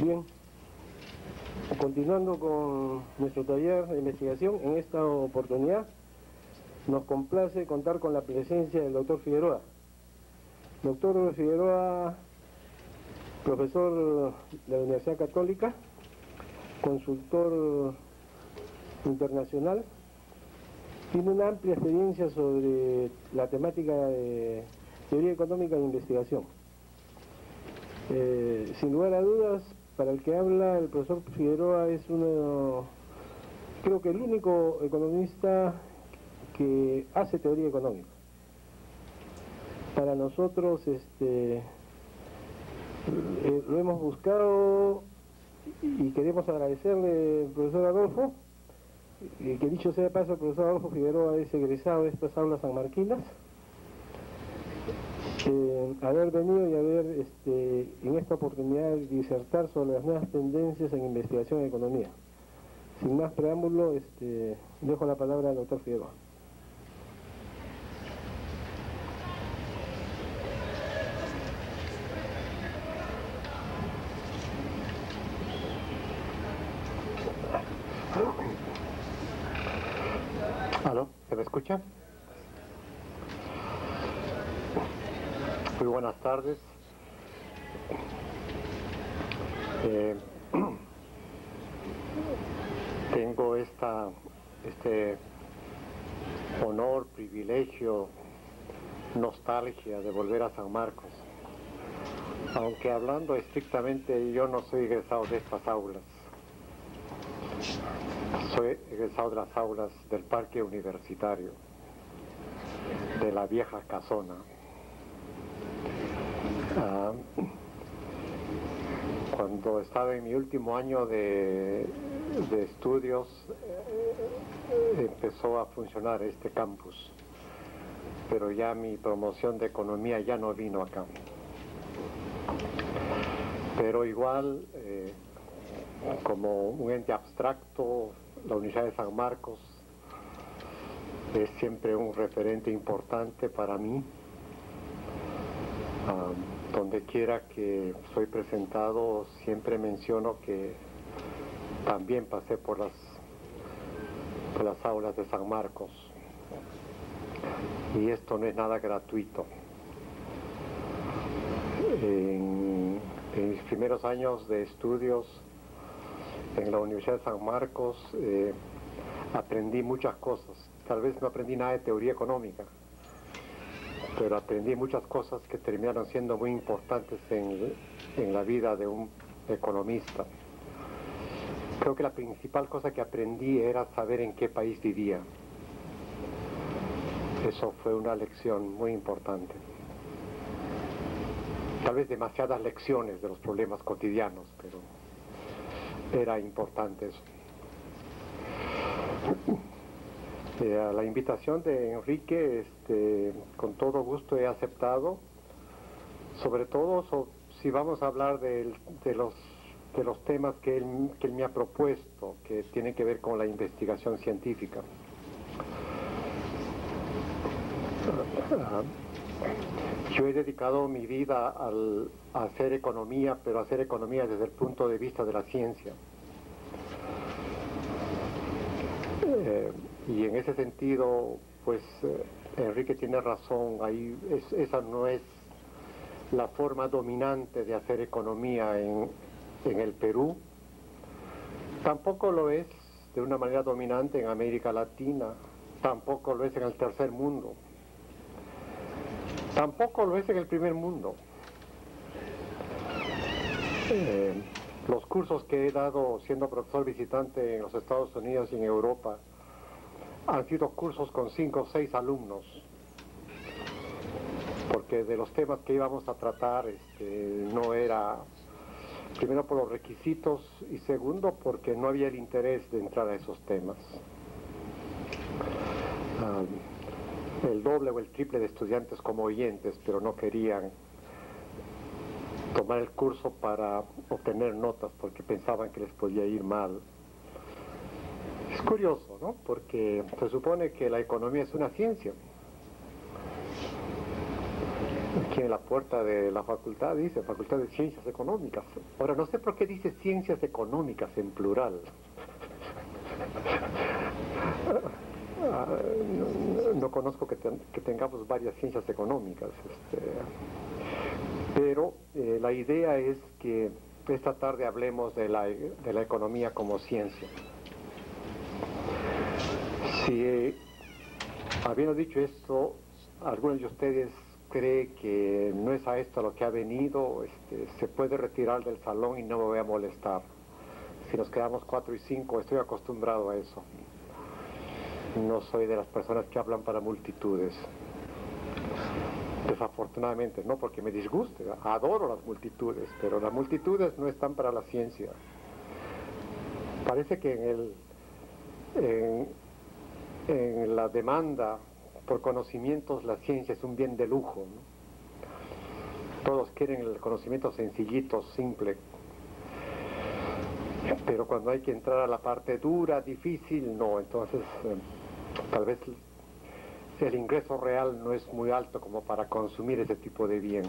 Bien, continuando con nuestro taller de investigación, en esta oportunidad nos complace contar con la presencia del doctor Figueroa. Doctor Figueroa, profesor de la Universidad Católica, consultor internacional, tiene una amplia experiencia sobre la temática de teoría económica e investigación. Sin lugar a dudas, para el que habla, el profesor Figueroa es creo que el único economista que hace teoría económica. Para nosotros lo hemos buscado y queremos agradecerle al profesor Adolfo, que dicho sea de paso, el profesor Adolfo Figueroa es egresado de estas aulas sanmarquinas, haber venido y haber en esta oportunidad disertar sobre las nuevas tendencias en investigación en economía. Sin más preámbulo, dejo la palabra al doctor Figueroa. ¿Aló? ¿Se me escucha? Muy buenas tardes. Tengo este honor, privilegio, nostalgia de volver a San Marcos. Aunque hablando estrictamente, yo no soy egresado de estas aulas. Soy egresado de las aulas del Parque Universitario, de la vieja casona. Cuando estaba en mi último año de estudios, empezó a funcionar este campus, pero ya mi promoción de economía ya no vino acá. Pero igual, como un ente abstracto, la Universidad de San Marcos es siempre un referente importante para mí. Donde quiera que soy presentado, siempre menciono que también pasé por las aulas de San Marcos. Y esto no es nada gratuito. En mis primeros años de estudios en la Universidad de San Marcos aprendí muchas cosas. Tal vez no aprendí nada de teoría económica, pero aprendí muchas cosas que terminaron siendo muy importantes en la vida de un economista. Creo que la principal cosa que aprendí era saber en qué país vivía. Eso fue una lección muy importante. Tal vez demasiadas lecciones de los problemas cotidianos, pero era importante eso. A la invitación de Enrique, con todo gusto he aceptado, sobre todo si vamos a hablar de los temas que él me ha propuesto, que tienen que ver con la investigación científica. Yo he dedicado mi vida a hacer economía, pero a hacer economía desde el punto de vista de la ciencia. Y en ese sentido, pues Enrique tiene razón, esa no es la forma dominante de hacer economía en el Perú. Tampoco lo es de una manera dominante en América Latina, tampoco lo es en el tercer mundo, tampoco lo es en el primer mundo. Los cursos que he dado siendo profesor visitante en los Estados Unidos y en Europa han sido cursos con 5 o 6 alumnos, porque de los temas que íbamos a tratar no era, primero por los requisitos y segundo porque no había el interés de entrar a esos temas. El doble o el triple de estudiantes como oyentes, pero no querían tomar el curso para obtener notas porque pensaban que les podía ir mal. Es curioso, ¿no? Porque se supone que la economía es una ciencia. aquí en la puerta de la facultad dice Facultad de Ciencias Económicas. Ahora, no sé por qué dice Ciencias Económicas en plural. No conozco que tengamos varias ciencias económicas, pero la idea es que esta tarde hablemos de la economía como ciencia. Si habiendo dicho esto, algunos de ustedes cree que no es a esto lo que ha venido, se puede retirar del salón y no me voy a molestar. Si nos quedamos 4 y 5, estoy acostumbrado a eso. No soy de las personas que hablan para multitudes. Desafortunadamente, no porque me disguste, adoro las multitudes, pero las multitudes no están para la ciencia. Parece que en la demanda por conocimientos la ciencia es un bien de lujo, ¿no? Todos quieren el conocimiento sencillito, simple. Pero cuando hay que entrar a la parte dura, difícil, no. Entonces, tal vez el ingreso real no es muy alto como para consumir ese tipo de bien.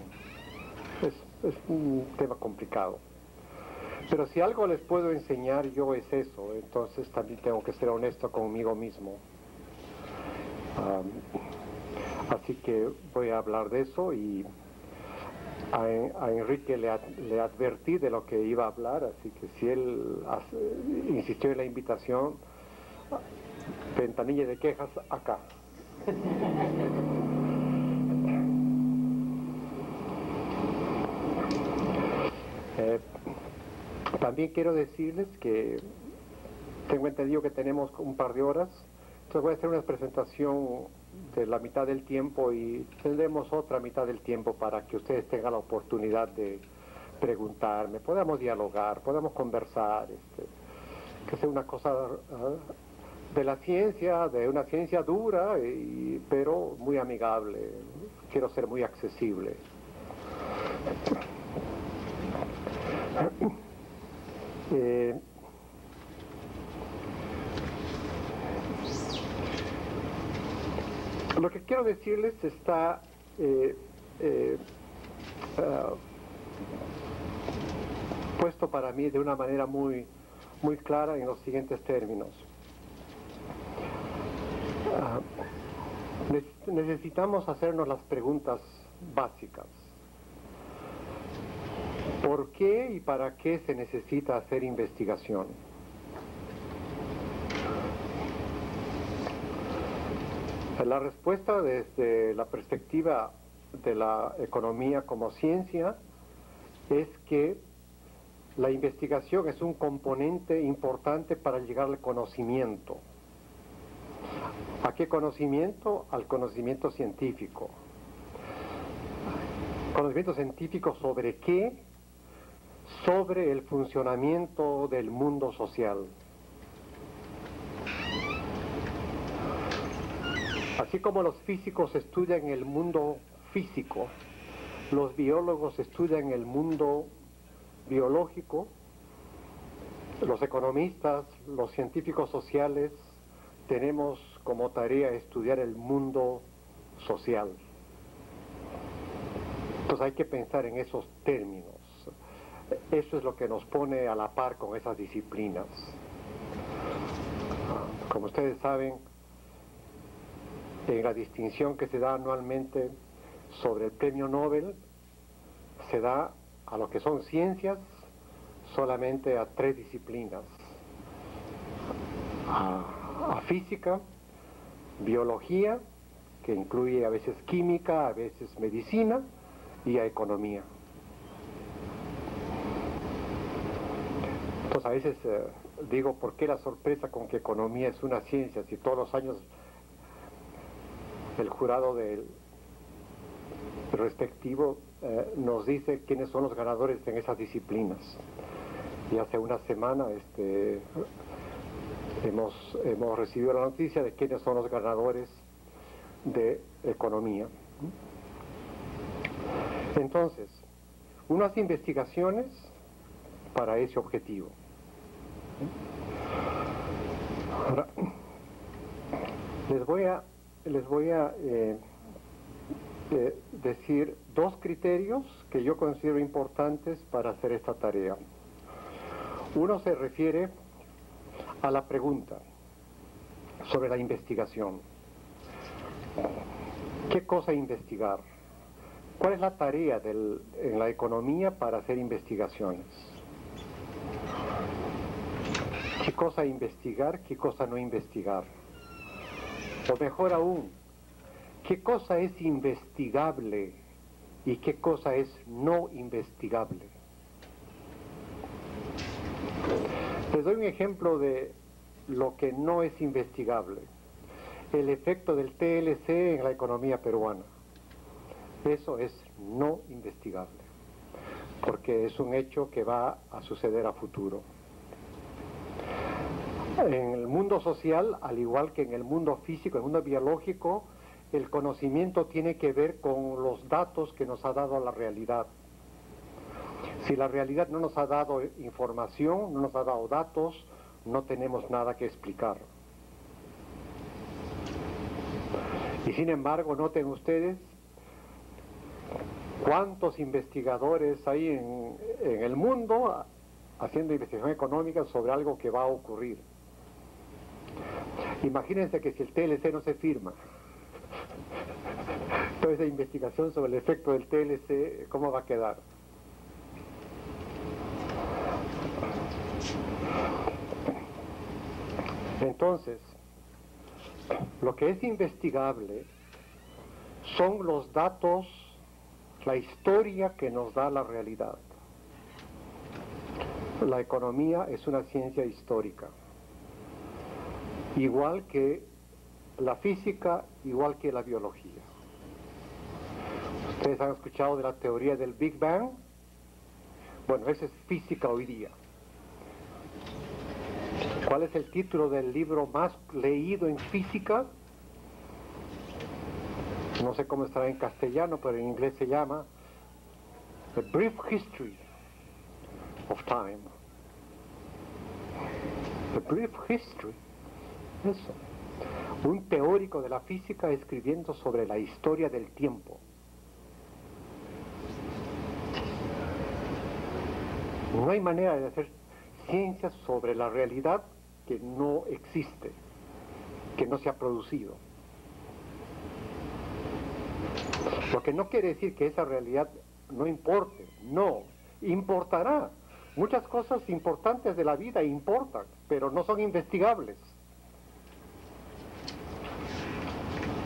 Es un tema complicado. Pero si algo les puedo enseñar yo es eso, entonces también tengo que ser honesto conmigo mismo. Así que voy a hablar de eso y a Enrique le advertí de lo que iba a hablar, así que si él insistió en la invitación, ventanilla de quejas acá. También quiero decirles que tengo entendido que tenemos un par de horas, entonces voy a hacer una presentación de la mitad del tiempo y tendremos otra mitad del tiempo para que ustedes tengan la oportunidad de preguntarme, podamos dialogar, podamos conversar, que sea una cosa de la ciencia, de una ciencia dura, pero muy amigable. Quiero ser muy accesible. Lo que quiero decirles está puesto para mí de una manera muy clara en los siguientes términos. Necesitamos hacernos las preguntas básicas. ¿Por qué y para qué se necesita hacer investigación? La respuesta desde la perspectiva de la economía como ciencia es que la investigación es un componente importante para llegar al conocimiento. ¿A qué conocimiento? Al conocimiento científico. ¿Conocimiento científico sobre qué? Sobre el funcionamiento del mundo social. Así como los físicos estudian el mundo físico, los biólogos estudian el mundo biológico, los economistas, los científicos sociales, tenemos como tarea estudiar el mundo social. Entonces hay que pensar en esos términos. Eso es lo que nos pone a la par con esas disciplinas. Como ustedes saben, en la distinción que se da anualmente sobre el premio Nobel, se da a lo que son ciencias solamente a 3 disciplinas: a física, biología, que incluye a veces química, a veces medicina, y a economía. Entonces a veces digo, ¿por qué la sorpresa con que economía es una ciencia si todos los años el jurado del respectivo nos dice quiénes son los ganadores en esas disciplinas? Y hace una semana hemos recibido la noticia de quiénes son los ganadores de economía. Entonces, unas investigaciones para ese objetivo. Ahora, les voy a decir dos criterios que yo considero importantes para hacer esta tarea. Uno se refiere a la pregunta sobre la investigación. ¿Qué cosa investigar? ¿Cuál es la tarea en la economía para hacer investigaciones? ¿Qué cosa investigar? ¿Qué cosa no investigar? O mejor aún, ¿qué cosa es investigable y qué cosa es no investigable? Les doy un ejemplo de lo que no es investigable. El efecto del TLC en la economía peruana. Eso es no investigable, porque es un hecho que va a suceder a futuro. En el mundo social, al igual que en el mundo físico, en el mundo biológico, el conocimiento tiene que ver con los datos que nos ha dado la realidad. Si la realidad no nos ha dado información, no nos ha dado datos, no tenemos nada que explicar. Y sin embargo, noten ustedes cuántos investigadores hay en el mundo haciendo investigación económica sobre algo que va a ocurrir. Imagínense que si el TLC no se firma, toda esa investigación sobre el efecto del TLC, ¿cómo va a quedar? Entonces, lo que es investigable son los datos, la historia que nos da la realidad. La economía es una ciencia histórica, igual que la física, igual que la biología. ¿Ustedes han escuchado de la teoría del Big Bang? Bueno, esa es física hoy día. ¿Cuál es el título del libro más leído en física? No sé cómo estará en castellano, pero en inglés se llama The Brief History of Time. The Brief History. Eso. Un teórico de la física escribiendo sobre la historia del tiempo. No hay manera de hacer ciencia sobre la realidad que no existe, que no se ha producido. Lo que no quiere decir que esa realidad no importe, no, importará. Muchas cosas importantes de la vida importan, pero no son investigables.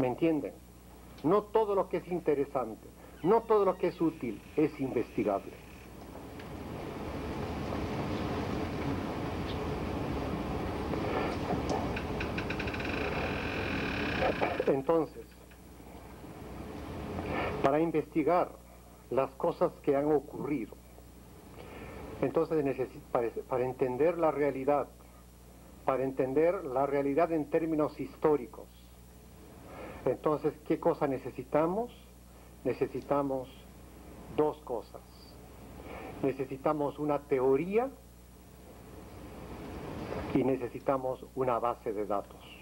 ¿Me entienden? No todo lo que es interesante, no todo lo que es útil es investigable. Entonces, para investigar las cosas que han ocurrido, entonces para entender la realidad, para entender la realidad en términos históricos, entonces, ¿qué cosa necesitamos? Necesitamos dos cosas. Necesitamos una teoría y necesitamos una base de datos.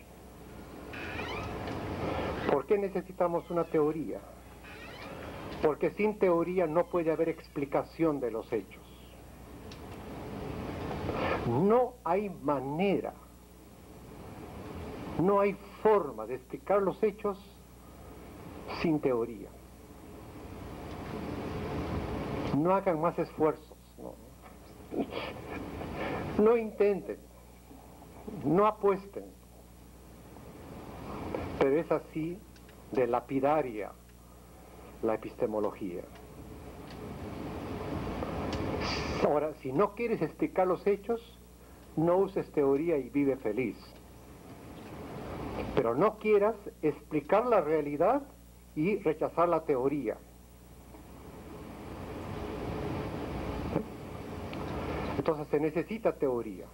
¿Por qué necesitamos una teoría? Porque sin teoría no puede haber explicación de los hechos. No hay manera, no hay forma de explicar los hechos sin teoría. No hagan más esfuerzos, no intenten, no apuesten. Pero es así de lapidaria la epistemología. Ahora, si no quieres explicar los hechos, no uses teoría y vive feliz. Pero no quieras explicar la realidad y rechazar la teoría. Entonces se necesita teoría.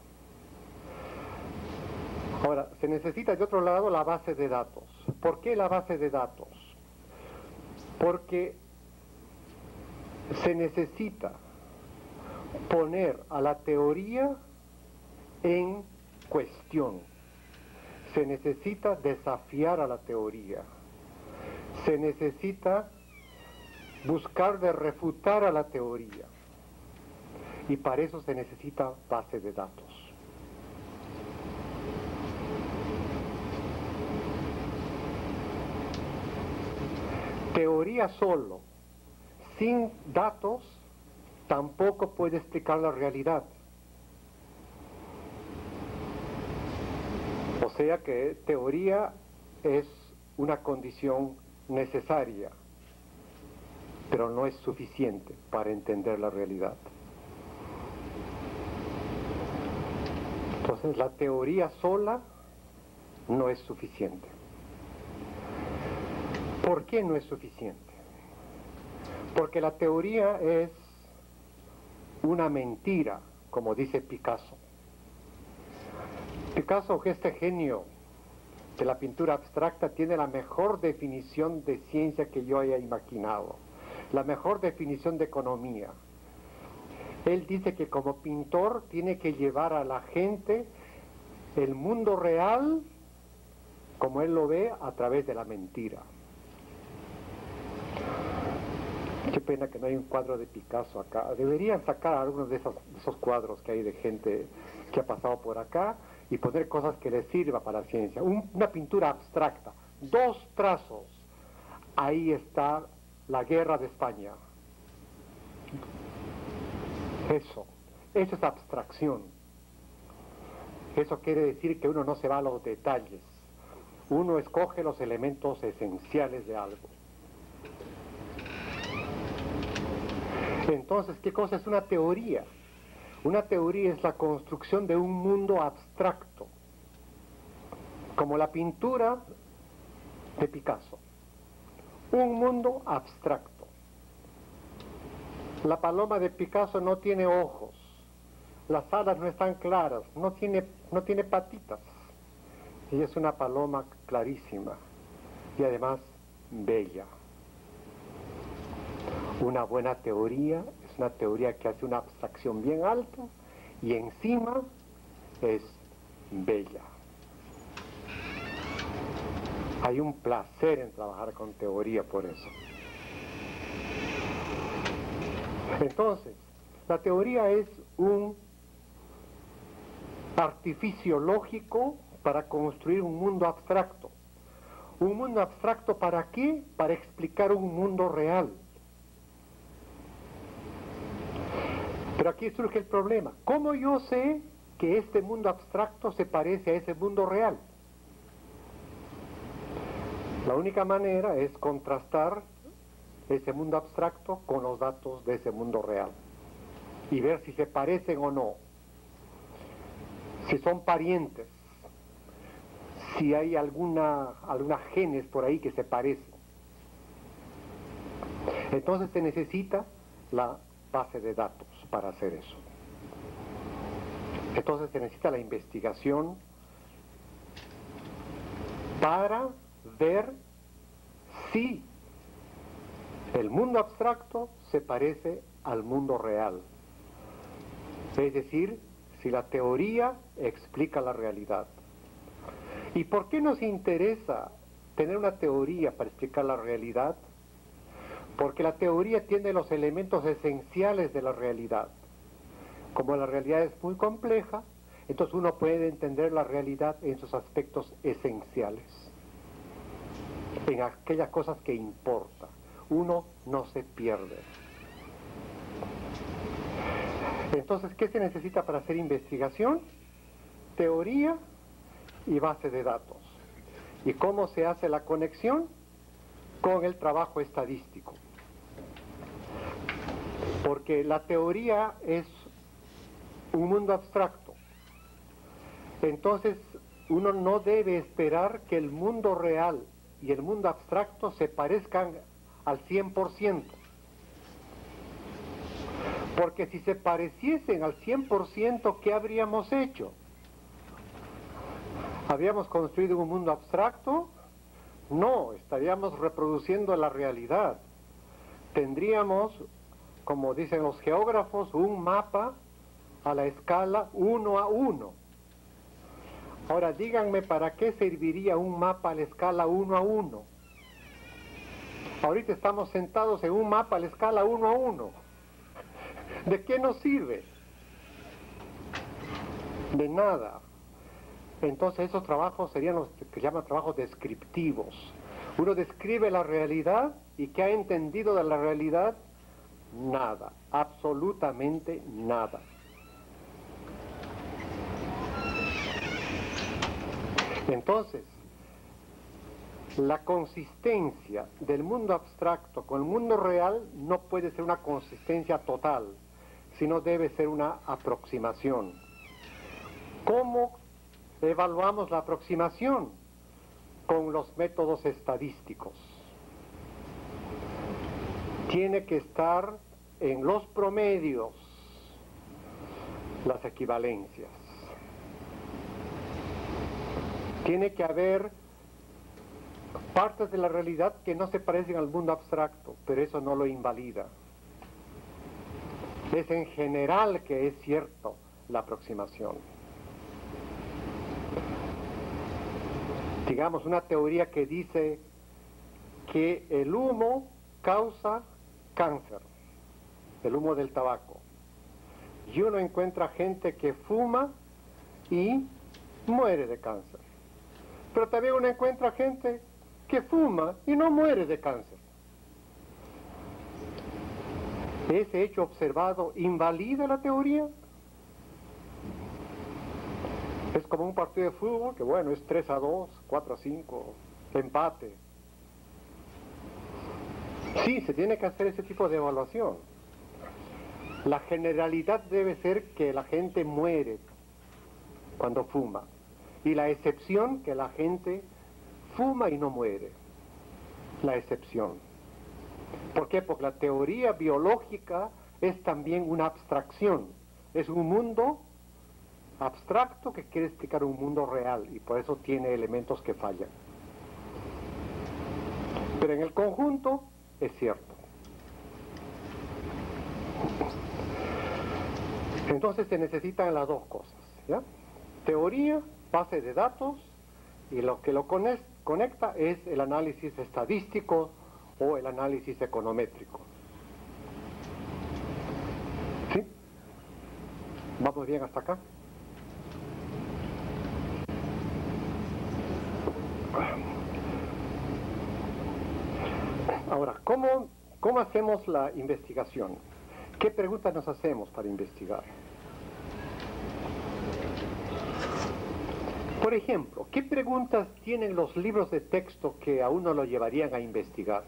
Ahora, se necesita de otro lado la base de datos. ¿Por qué la base de datos? Porque se necesita poner a la teoría en cuestión. Se necesita desafiar a la teoría. Se necesita buscar de refutar a la teoría. Y para eso se necesita base de datos. Teoría solo, sin datos, tampoco puede explicar la realidad. O sea que teoría es una condición necesaria, pero no es suficiente para entender la realidad. Entonces, la teoría sola no es suficiente. ¿Por qué no es suficiente? Porque la teoría es una mentira, como dice Picasso. Picasso, que este genio de la pintura abstracta, tiene la mejor definición de ciencia que yo haya imaginado, la mejor definición de economía. Él dice que como pintor tiene que llevar a la gente el mundo real, como él lo ve, a través de la mentira. Qué pena que no hay un cuadro de Picasso acá. Deberían sacar algunos de esos cuadros que hay de gente que ha pasado por acá y poner cosas que les sirva para la ciencia. Una pintura abstracta, 2 trazos. Ahí está la guerra de España. Eso es abstracción. Eso quiere decir que uno no se va a los detalles. Uno escoge los elementos esenciales de algo. Entonces, ¿qué cosa es una teoría? Una teoría es la construcción de un mundo abstracto, como la pintura de Picasso. Un mundo abstracto. La paloma de Picasso no tiene ojos, las alas no están claras, no tiene patitas. Y es una paloma clarísima y además bella. Una buena teoría es una teoría que hace una abstracción bien alta y encima es bella. Hay un placer en trabajar con teoría por eso. Entonces, la teoría es un artificio lógico para construir un mundo abstracto. ¿Un mundo abstracto para qué? Para explicar un mundo real. Pero aquí surge el problema. ¿Cómo yo sé que este mundo abstracto se parece a ese mundo real? La única manera es contrastar ese mundo abstracto con los datos de ese mundo real y ver si se parecen o no, si son parientes, si hay algunas genes por ahí que se parecen. Entonces se necesita la base de datos para hacer eso. Entonces se necesita la investigación para ver si el mundo abstracto se parece al mundo real. Es decir, si la teoría explica la realidad. ¿Y por qué nos interesa tener una teoría para explicar la realidad? Porque la teoría tiene los elementos esenciales de la realidad. Como la realidad es muy compleja, entonces uno puede entender la realidad en sus aspectos esenciales, en aquellas cosas que importan. Uno no se pierde. Entonces, ¿qué se necesita para hacer investigación? Teoría y base de datos. ¿Y cómo se hace la conexión? Con el trabajo estadístico. Porque la teoría es un mundo abstracto. Entonces, uno no debe esperar que el mundo real y el mundo abstracto se parezcan al 100%. Porque si se pareciesen al 100%, ¿qué habríamos hecho? ¿Habríamos construido un mundo abstracto? No, estaríamos reproduciendo la realidad. Tendríamos, como dicen los geógrafos, un mapa a la escala 1 a 1. Ahora díganme, ¿para qué serviría un mapa a la escala 1 a 1? Ahorita estamos sentados en un mapa a la escala 1 a 1. ¿De qué nos sirve? De nada. Entonces esos trabajos serían los que se llaman trabajos descriptivos. Uno describe la realidad y ¿qué ha entendido de la realidad? Nada, absolutamente nada. Entonces, la consistencia del mundo abstracto con el mundo real no puede ser una consistencia total, sino debe ser una aproximación. ¿Cómo evaluamos la aproximación? Con los métodos estadísticos. Tiene que estar en los promedios, las equivalencias. Tiene que haber partes de la realidad que no se parecen al mundo abstracto, pero eso no lo invalida. Es en general que es cierto la aproximación. Digamos, una teoría que dice que el humo causa cáncer, el humo del tabaco. Y uno encuentra gente que fuma y muere de cáncer. Pero también uno encuentra gente que fuma y no muere de cáncer. ¿Ese hecho observado invalida la teoría? Es como un partido de fútbol que, bueno, es 3-2, 4-5, empate. Sí, se tiene que hacer ese tipo de evaluación. La generalidad debe ser que la gente muere cuando fuma. Y la excepción, que la gente fuma y no muere. La excepción. ¿Por qué? Porque la teoría biológica es también una abstracción. Es un mundo abstracto que quiere explicar un mundo real y por eso tiene elementos que fallan. Pero en el conjunto es cierto. Entonces se necesitan las dos cosas, ¿ya? Teoría, base de datos, y lo que lo conecta es el análisis estadístico o el análisis econométrico. ¿Sí? ¿Vamos bien hasta acá? Ahora, ¿cómo hacemos la investigación? ¿Qué preguntas nos hacemos para investigar? Por ejemplo, ¿qué preguntas tienen los libros de texto que a uno lo llevarían a investigar?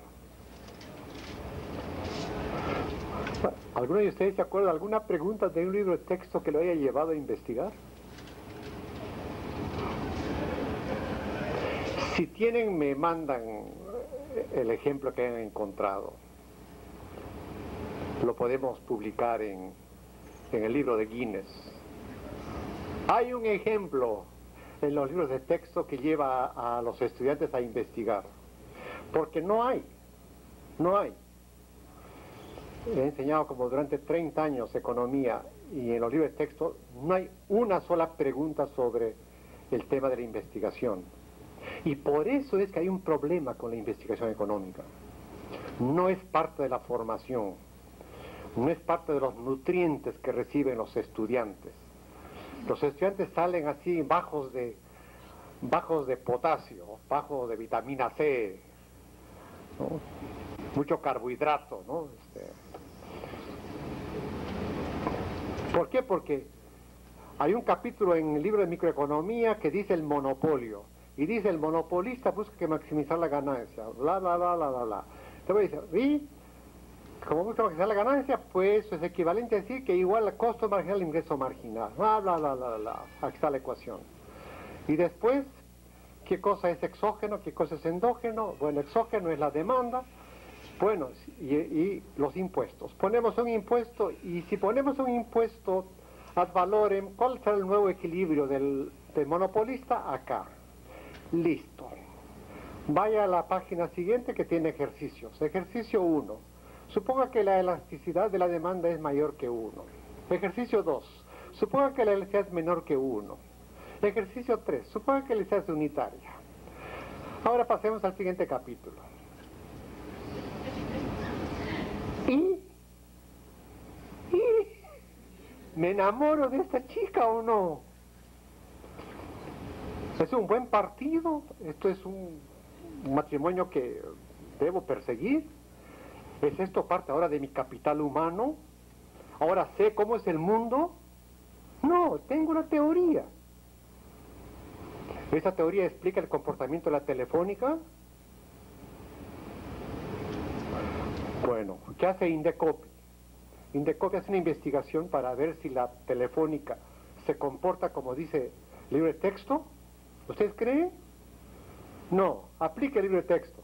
¿Alguno de ustedes se acuerda de alguna pregunta de un libro de texto que lo haya llevado a investigar? Si tienen, me mandan el ejemplo que han encontrado. Lo podemos publicar en el libro de Guinness. Hay un ejemplo en los libros de texto que lleva a los estudiantes a investigar. Porque no hay. He enseñado como durante 30 años economía y en los libros de texto no hay una sola pregunta sobre el tema de la investigación. Y por eso es que hay un problema con la investigación económica. No es parte de la formación, no es parte de los nutrientes que reciben los estudiantes. Los estudiantes salen así bajos de potasio, bajos de vitamina C, ¿no? Mucho carbohidrato, ¿no? ¿Por qué? Porque hay un capítulo en el libro de microeconomía que dice el monopolio. Y dice, el monopolista busca que maximizar la ganancia, bla, bla, bla, bla, bla, bla. Entonces dice, y como busca maximizar la ganancia, pues es equivalente a decir que igual el costo marginal al ingreso marginal, bla, bla, bla, bla, bla. Aquí está la ecuación. Y después, ¿qué cosa es exógeno? ¿Qué cosa es endógeno? Bueno, exógeno es la demanda, bueno, y los impuestos. Ponemos un impuesto, y si ponemos un impuesto ad valorem, ¿cuál será el nuevo equilibrio del monopolista? Acá. Listo. Vaya a la página siguiente que tiene ejercicios. Ejercicio 1. Suponga que la elasticidad de la demanda es mayor que 1. Ejercicio 2. Suponga que la elasticidad es menor que 1. Ejercicio 3. Suponga que la elasticidad es unitaria. Ahora pasemos al siguiente capítulo. ¿Y me enamoro de esta chica o no? ¿Es un buen partido? ¿Esto es un matrimonio que debo perseguir? ¿Es esto parte ahora de mi capital humano? ¿Ahora sé cómo es el mundo? No, tengo una teoría. ¿Esa teoría explica el comportamiento de la telefónica? Bueno, ¿qué hace Indecopi? Indecopi hace una investigación para ver si la telefónica se comporta como dice el libro de texto. ¿Ustedes creen? No, aplique el libro de texto.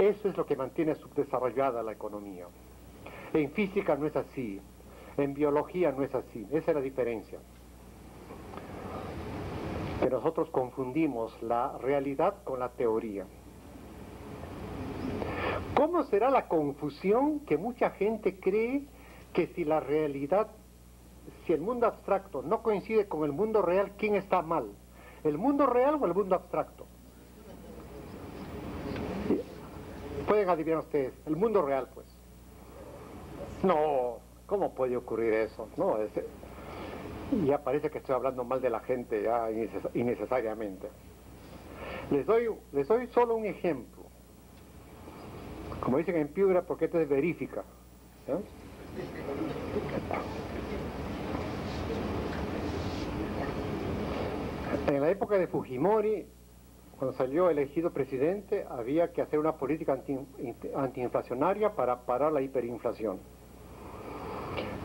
Eso es lo que mantiene subdesarrollada la economía. En física no es así, en biología no es así, esa es la diferencia. Que nosotros confundimos la realidad con la teoría. ¿Cómo será la confusión que mucha gente cree que si la realidad, si el mundo abstracto no coincide con el mundo real, ¿quién está mal? ¿El mundo real o el mundo abstracto? Pueden adivinar ustedes, el mundo real pues. No, ¿cómo puede ocurrir eso? No, ya parece que estoy hablando mal de la gente ya innecesariamente. Les doy solo un ejemplo. Como dicen en Piura, porque esto es verifica. ¿Eh? En la época de Fujimori, cuando salió elegido presidente, había que hacer una política antiinflacionaria para parar la hiperinflación.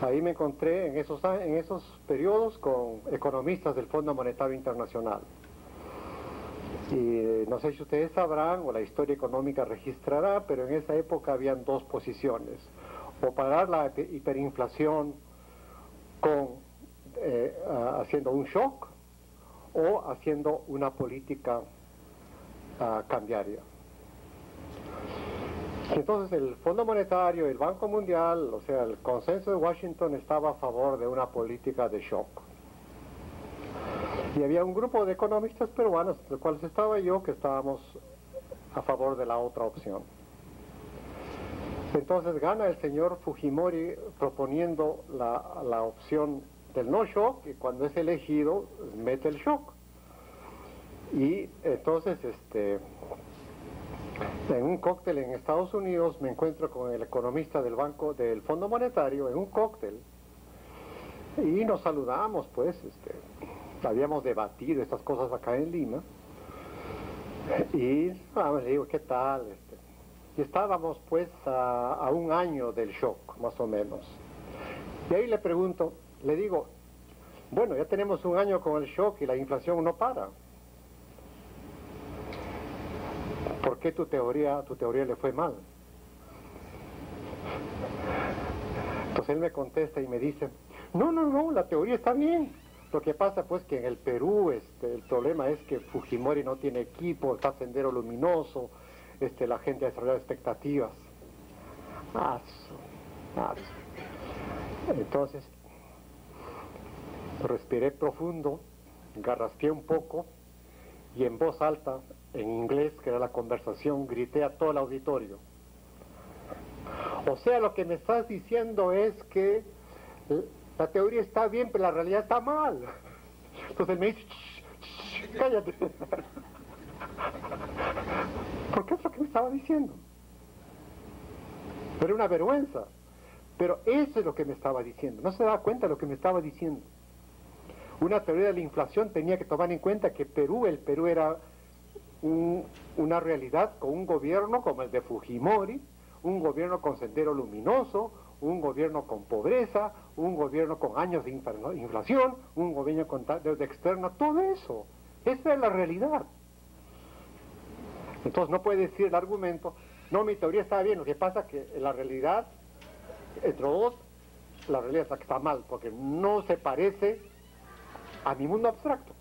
Ahí me encontré en esos periodos con economistas del Fondo Monetario Internacional. Y no sé si ustedes sabrán, o la historia económica registrará, pero en esa época habían dos posiciones. O parar la hiperinflación haciendo un shock, o haciendo una política cambiaria. Entonces el Fondo Monetario, el Banco Mundial, o sea, el consenso de Washington estaba a favor de una política de shock. Y había un grupo de economistas peruanos, entre los cuales estaba yo, que estábamos a favor de la otra opción. Entonces gana el señor Fujimori proponiendo la opción del no shock, y cuando es elegido mete el shock. Y entonces en un cóctel en Estados Unidos me encuentro con el economista del Fondo Monetario en un cóctel y nos saludamos, pues habíamos debatido estas cosas acá en Lima y le digo, ¿qué tal? Y estábamos pues a un año del shock, más o menos. Y ahí le pregunto, le digo, bueno, ya tenemos un año con el shock y la inflación no para. ¿Por qué tu teoría le fue mal? Entonces él me contesta y me dice, no, la teoría está bien. Lo que pasa pues que en el Perú el problema es que Fujimori no tiene equipo, está Sendero Luminoso, la gente ha desarrollado expectativas. Entonces respiré profundo, garrasqué un poco y en voz alta, en inglés, que era la conversación, grité a todo el auditorio. O sea, lo que me estás diciendo es que la teoría está bien, pero la realidad está mal. Entonces me dice, cállate. Porque es lo que me estaba diciendo. Pero era una vergüenza. Pero eso es lo que me estaba diciendo. No se daba cuenta de lo que me estaba diciendo. Una teoría de la inflación tenía que tomar en cuenta que el Perú era una realidad con un gobierno como el de Fujimori, un gobierno con Sendero Luminoso, un gobierno con pobreza, un gobierno con años de inflación, un gobierno con deuda externa, todo eso. Esa es la realidad. Entonces no puede decir el argumento, no, mi teoría está bien, lo que pasa es que la realidad, entre dos, la realidad es la que está mal, porque no se parece a mi mundo abstracto.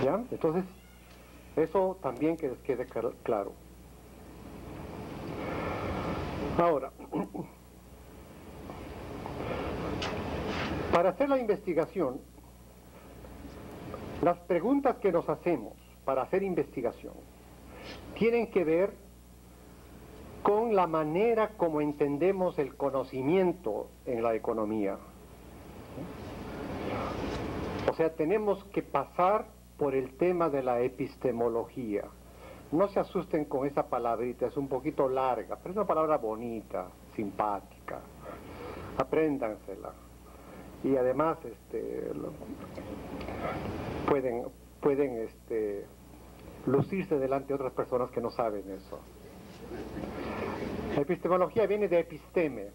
¿Ya? Entonces, eso también que les quede claro. Ahora, para hacer la investigación, las preguntas que nos hacemos para hacer investigación tienen que ver con la manera como entendemos el conocimiento en la economía. O sea, tenemos que pasar por el tema de la epistemología. No se asusten con esa palabrita, es un poquito larga, pero es una palabra bonita, simpática. Apréndansela. Y además pueden lucirse delante de otras personas que no saben eso. La epistemología viene de episteme,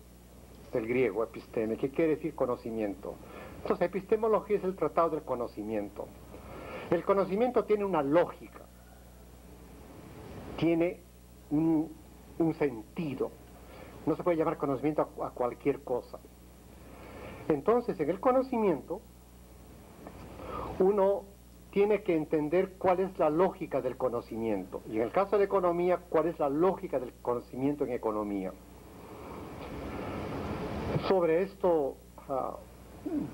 del griego episteme, que quiere decir conocimiento. Entonces, epistemología es el tratado del conocimiento. El conocimiento tiene una lógica, tiene un sentido. No se puede llamar conocimiento a cualquier cosa. Entonces, en el conocimiento, uno tiene que entender cuál es la lógica del conocimiento. Y en el caso de la economía, cuál es la lógica del conocimiento en economía. Sobre esto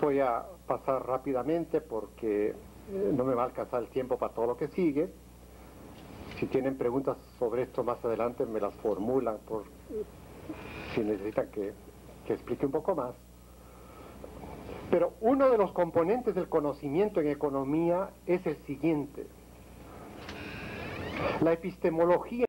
voy a pasar rápidamente porque no me va a alcanzar el tiempo para todo lo que sigue. Si tienen preguntas sobre esto más adelante, me las formulan si necesitan que explique un poco más. Pero uno de los componentes del conocimiento en economía es el siguiente. La epistemología